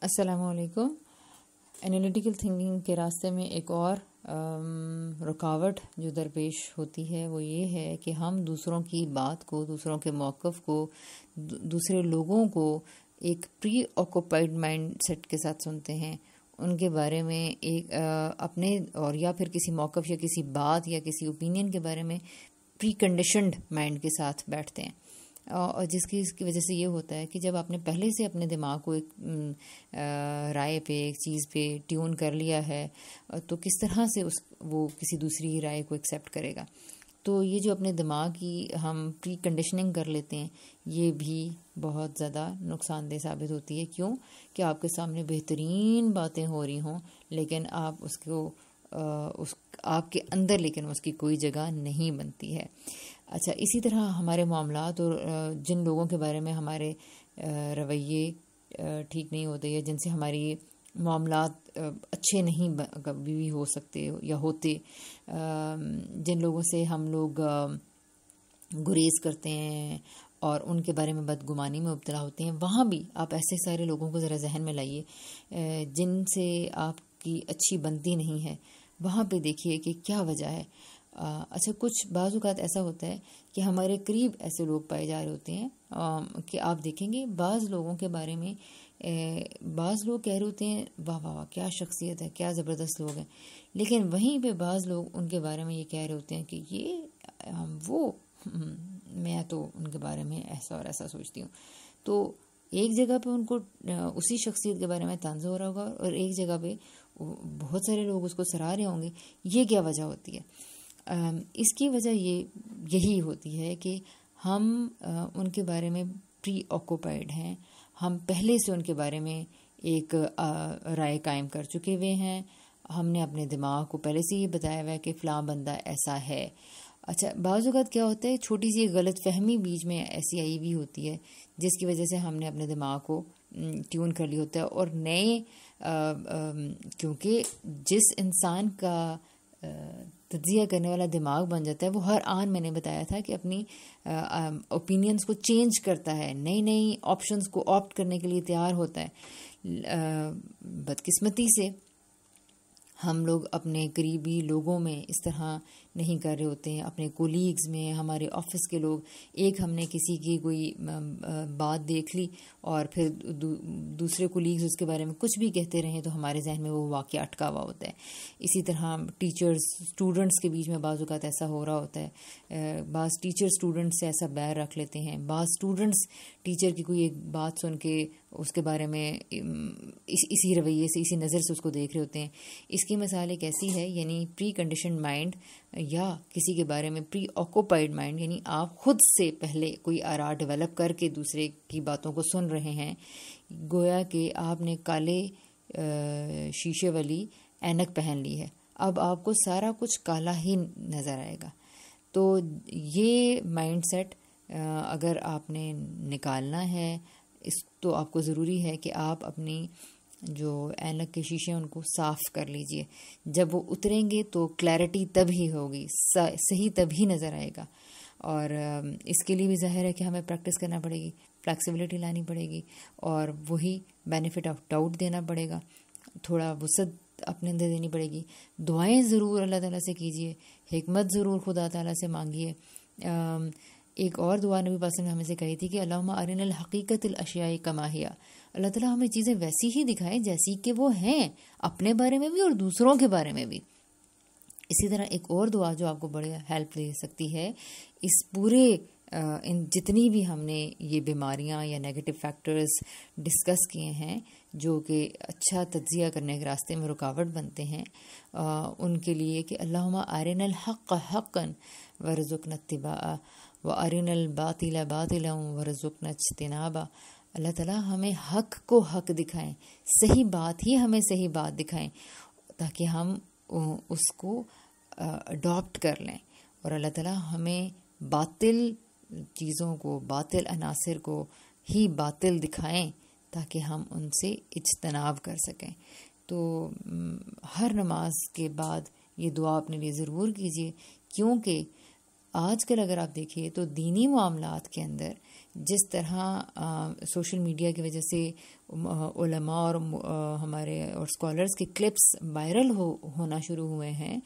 السلام علیکم. Analytical thinking کے راستے میں ایک اور رکاوٹ جو درپیش ہوتی ہے وہ یہ ہے کہ ہم دوسروں کی بات کو، دوسروں کے موقف کو، دوسرے لوگوں کو ایک پری آکوپائڈ مائنڈ سیٹ کے ساتھ سنتے ہیں. ان کے بارے میں ایک اپنے اور یا پھر کسی موقف یا کسی بات یا کسی اوپینین کے بارے میں پری کنڈیشنڈ مائنڈ کے ساتھ بیٹھتے ہیں. اور اس کی وجہ سے یہ ہوتا ہے کہ جب آپ نے پہلے سے اپنے دماغ کو ایک رائے پہ، ایک چیز پہ ٹیون کر لیا ہے تو کس طرح سے وہ کسی دوسری رائے کو ایکسیپٹ کرے گا. تو یہ جو اپنے دماغ کی ہم پری کنڈیشننگ کر لیتے ہیں یہ بھی بہت زیادہ نقصان دہ ثابت ہوتی ہے. کیوں کہ آپ کے سامنے بہترین باتیں ہو رہی ہوں لیکن آپ اس کو آپ کے اندر لیکن اس کی کوئی جگہ نہیں بنتی ہے. اچھا، اسی طرح ہمارے معاملات اور جن لوگوں کے بارے میں ہمارے رویے ٹھیک نہیں ہوتے یا جن سے ہماری معاملات اچھے نہیں کبھی بھی ہو سکتے یا ہوتے، جن لوگوں سے ہم لوگ گریز کرتے ہیں اور ان کے بارے میں بدگمانی میں مبتلا ہوتے ہیں، وہاں بھی آپ ایسے سارے لوگوں کو ذرا ذہن میں لائیے جن سے آپ کی اچھی بنتی نہیں ہے. وہاں پہ دیکھیے کہ کیا وجہ ہے. اچھا، کچھ بعض اوقات ایسا ہوتا ہے کہ ہمارے قریب ایسے لوگ پائے جا رہے ہوتے ہیں کہ آپ دیکھیں گے بعض لوگوں کے بارے میں بعض لوگ کہہ رہے ہوتے ہیں واہ واہ واہ کیا شخصیت ہے، کیا زبردست لوگ ہیں، لیکن وہیں پہ بعض لوگ ان کے بارے میں یہ کہہ رہے ہوتے ہیں کہ یہ وہ میں تو ان کے بارے میں ایسا اور ایسا سوچتی ہوں. تو ایک جگہ پہ ان کو اسی شخصیت کے بارے میں طنز ہو رہا ہوگا اور ایک جگہ پہ بہت سارے لوگ اس کو سراہ رہے ہوں گے. یہ کیا وجہ ہوتی ہے؟ اس کی وجہ یہی ہوتی ہے کہ ہم ان کے بارے میں پری آکوپائڈ ہیں. ہم پہلے سے ان کے بارے میں ایک رائے قائم کر چکے ہوئے ہیں. ہم نے اپنے دماغ کو پہلے سے یہ بتایا ہوا ہے کہ فلاں بندہ ایسا ہے. اچھا، بعض اوقات کیا ہوتا ہے چھوٹی سی غلط فہمی بیچ میں ایسی آئی بھی ہوتی ہے جس کی وجہ سے ہم نے اپنے دماغ کو ٹیون کر لیا ہوتا ہے. اور نئے کیونکہ جس انسان کا تجزیہ کرنے والا دماغ بن جاتا ہے وہ ہر آن میں نے بتایا تھا کہ اپنی اوپینینز کو چینج کرتا ہے، نئی آپشنز کو آپٹ کرنے کے لیے تیار ہوتا ہے. بدقسمتی سے ہم لوگ اپنے قریبی لوگوں میں اس طرح نہیں کر رہے ہوتے ہیں. اپنے کولیگز میں، ہمارے آفس کے لوگ، ایک ہم نے کسی کی کوئی بات دیکھ لی اور پھر دوسرے کولیگز اس کے بارے میں کچھ بھی کہتے رہیں تو ہمارے ذہن میں وہ واقعہ اٹکا ہوا ہوتا ہے. اسی طرح ٹیچرز اسٹوڈنٹس کے بیچ میں بعض اوقات ایسا ہو رہا ہوتا ہے. بعض ٹیچر اسٹوڈنٹس سے ایسا بیر رکھ لیتے ہیں، بعض اسٹوڈنٹس ٹیچر کی کوئی ایک بات سن کے اس کے بارے میں اسی رویے سے، اسی نظر سے اس کو دیکھ رہے ہوتے ہیں. اس کی مثال ایک ایسی ہے، یعنی پری کنڈیشنڈ مائنڈ یا کسی کے بارے میں پری آکوپائڈ مائنڈ، یعنی آپ خود سے پہلے کوئی آراء ڈیولپ کر کے دوسرے کی باتوں کو سن رہے ہیں. گویا کہ آپ نے کالے شیشے والی اینک پہن لی ہے، اب آپ کو سارا کچھ کالا ہی نظر آئے گا. تو یہ مائنڈ سیٹ اگر آپ نے نکالنا ہے تو آپ کو ضروری ہے کہ آپ اپنی جو اینک کے شیشے ان کو صاف کر لیجئے. جب وہ اتریں گے تو کلیئرٹی تب ہی ہوگی، صحیح تب ہی نظر آئے گا. اور اس کے لیے بھی ظاہر ہے کہ ہمیں پریکٹس کرنا پڑے گی، فلیکسیبلٹی لانی پڑے گی اور وہی بینیفٹ آف ڈاؤٹ دینا پڑے گا، تھوڑا وسعت اپنے اندر دینی پڑے گی. دعائیں ضرور اللہ تعالیٰ سے کیجیے، حکمت ضرور خدا تعالیٰ سے مانگیے. ایک اور دعا نبی پاک نے ہمیں سے کہی تھی کہ اللہم ارنا الحقیقۃ الاشیاء کما ہی، اللہ تعالیٰ ہمیں چیزیں ویسی ہی دکھائیں جیسی کہ وہ ہیں، اپنے بارے میں بھی اور دوسروں کے بارے میں بھی. اسی طرح ایک اور دعا جو آپ کو بڑے ہیلپ دے سکتی ہے اس پورے ان جتنی بھی ہم نے یہ بیماریاں یا نیگیٹو فیکٹرز ڈسکس کیے ہیں جو کہ اچھا تجزیہ کرنے کے راستے میں رکاوٹ بنتے ہیں، ان کے لیے کہ اللہم ارنا الحق حقا وارزقنا اتباعہ وارنا الباطل باطلا وارزقنا اجتنابہ. اللہ تعالیٰ ہمیں حق کو حق دکھائیں، صحیح بات ہی ہمیں صحیح بات دکھائیں تاکہ ہم اس کو اڈاپٹ کر لیں، اور اللہ تعالیٰ ہمیں باطل چیزوں کو، باطل عناصر کو ہی باطل دکھائیں تاکہ ہم ان سے اجتناب کر سکیں. تو ہر نماز کے بعد یہ دعا اپنے لیے ضرور کیجیے، کیونکہ آج کل اگر آپ دیکھیے تو دینی معاملات کے اندر جس طرح سوشل میڈیا کی وجہ سے علماء اور ہمارے اور اسکالرس کے کلپس وائرل ہونا شروع ہوئے ہیں،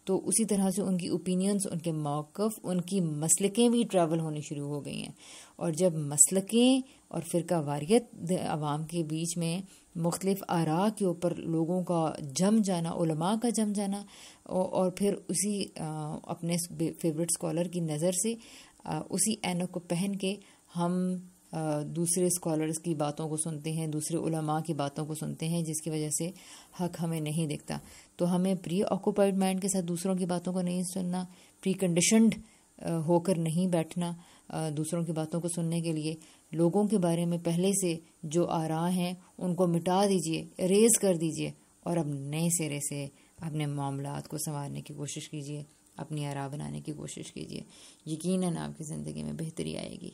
تو اسی طرح سے ان کی اوپینینز، ان کے موقف، ان کی مسلکیں بھی ٹریول ہونی شروع ہو گئی ہیں. اور جب مسلکیں اور فرقہ واریت عوام کے بیچ میں مختلف آراء کے اوپر لوگوں کا جم جانا، علماء کا جم جانا، اور پھر اسی اپنے فیورٹ اسکالر کی نظر سے اسی اینک کو پہن کے ہم دوسرے اسکالرس کی باتوں کو سنتے ہیں، دوسرے علماء کی باتوں کو سنتے ہیں، جس کی وجہ سے حق ہمیں نہیں دکھتا. تو ہمیں پری آکوپائڈ مائنڈ کے ساتھ دوسروں کی باتوں کو نہیں سننا، پری کنڈیشنڈ ہو کر نہیں بیٹھنا دوسروں کی باتوں کو سننے کے لیے. لوگوں کے بارے میں پہلے سے جو آراء ہیں ان کو مٹا دیجئے، اریز کر دیجئے، اور اب نئے سرے سے اپنے معاملات کو سنوارنے کی کوشش کیجئے، اپنی آراء بنانے کی کوشش کیجئے. یقیناً آپ کی زندگی میں بہتری آئے گی.